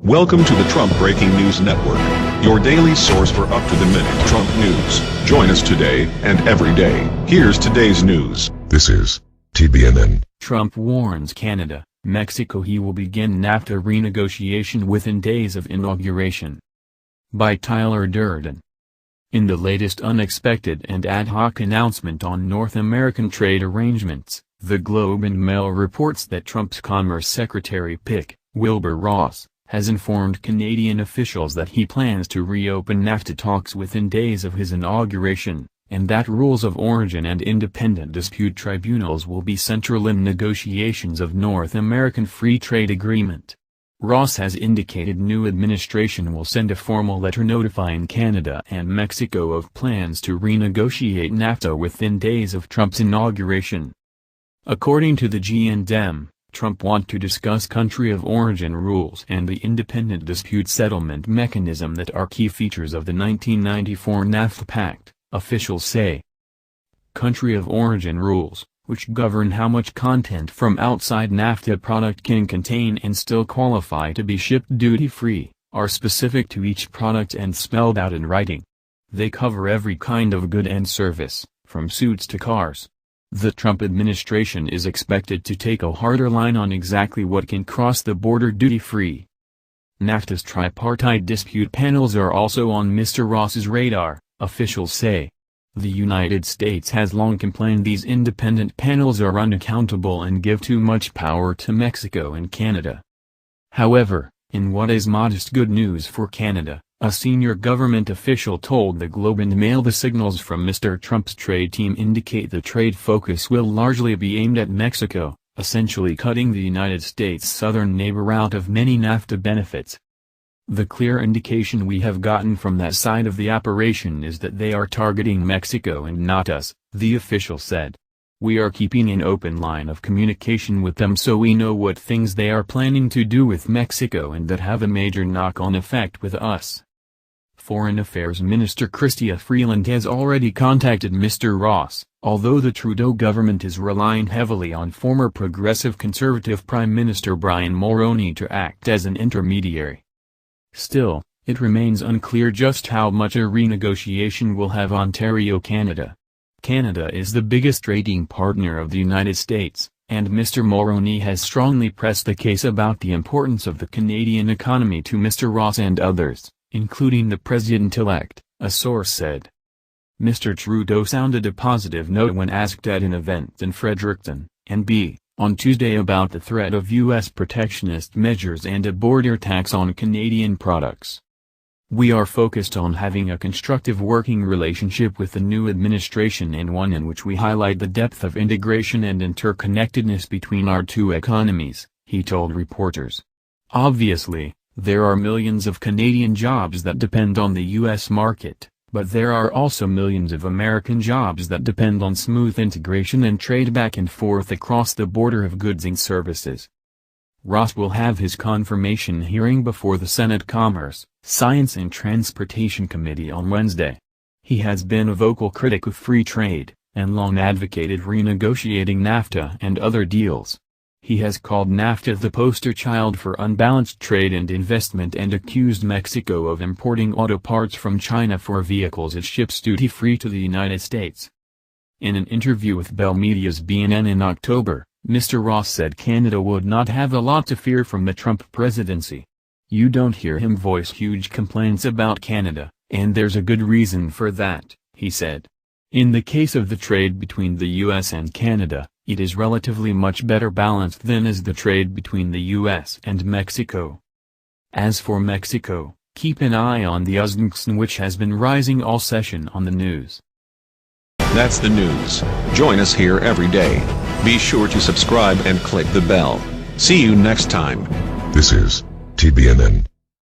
Welcome to the Trump Breaking News Network, your daily source for up-to-the-minute Trump news. Join us today and every day. Here's today's news. This is TBNN. Trump warns Canada, Mexico he will begin NAFTA renegotiation within days of inauguration. By Tyler Durden. In the latest unexpected and ad hoc announcement on North American trade arrangements, The Globe and Mail reports that Trump's Commerce Secretary Pick, Wilbur Ross, has informed Canadian officials that he plans to reopen NAFTA talks within days of his inauguration, and that rules of origin and independent dispute tribunals will be central in negotiations of North American Free Trade Agreement. Ross has indicated new administration will send a formal letter notifying Canada and Mexico of plans to renegotiate NAFTA within days of Trump's inauguration. According to the G&M, Trump wants to discuss country of origin rules and the independent dispute settlement mechanism that are key features of the 1994 NAFTA Pact, officials say. Country of origin rules, which govern how much content from outside NAFTA product can contain and still qualify to be shipped duty-free, are specific to each product and spelled out in writing. They cover every kind of good and service, from suits to cars. The Trump administration is expected to take a harder line on exactly what can cross the border duty-free. NAFTA's tripartite dispute panels are also on Mr. Ross's radar, officials say. The United States has long complained these independent panels are unaccountable and give too much power to Mexico and Canada. However, in what is modest good news for Canada, a senior government official told the Globe and Mail the signals from Mr. Trump's trade team indicate the trade focus will largely be aimed at Mexico, essentially cutting the United States' southern neighbor out of many NAFTA benefits. The clear indication we have gotten from that side of the operation is that they are targeting Mexico and not us, the official said. We are keeping an open line of communication with them so we know what things they are planning to do with Mexico and that have a major knock-on effect with us. Foreign Affairs Minister Chrystia Freeland has already contacted Mr. Ross, although the Trudeau government is relying heavily on former Progressive Conservative Prime Minister Brian Mulroney to act as an intermediary. Still, it remains unclear just how much a renegotiation will have Ontario, Canada. Canada is the biggest trading partner of the United States, and Mr. Mulroney has strongly pressed the case about the importance of the Canadian economy to Mr. Ross and others, including the president-elect, a source said. Mr. Trudeau sounded a positive note when asked at an event in Fredericton, NB, on Tuesday about the threat of U.S. protectionist measures and a border tax on Canadian products. We are focused on having a constructive working relationship with the new administration and one in which we highlight the depth of integration and interconnectedness between our two economies, he told reporters. Obviously, there are millions of Canadian jobs that depend on the U.S. market, but there are also millions of American jobs that depend on smooth integration and trade back and forth across the border of goods and services. Ross will have his confirmation hearing before the Senate Commerce, Science and Transportation Committee on Wednesday. He has been a vocal critic of free trade, and long advocated renegotiating NAFTA and other deals. He has called NAFTA the poster child for unbalanced trade and investment and accused Mexico of importing auto parts from China for vehicles it ships duty-free to the United States. In an interview with Bell Media's BNN in October, Mr. Ross said Canada would not have a lot to fear from the Trump presidency. You don't hear him voice huge complaints about Canada, and there's a good reason for that, he said. In the case of the trade between the U.S. and Canada, it is relatively much better balanced than is the trade between the U.S. and Mexico. As for Mexico, keep an eye on the Uzbekistan which has been rising all session on the news. That's the news. Join us here every day. Be sure to subscribe and click the bell. See you next time. This is TBNN.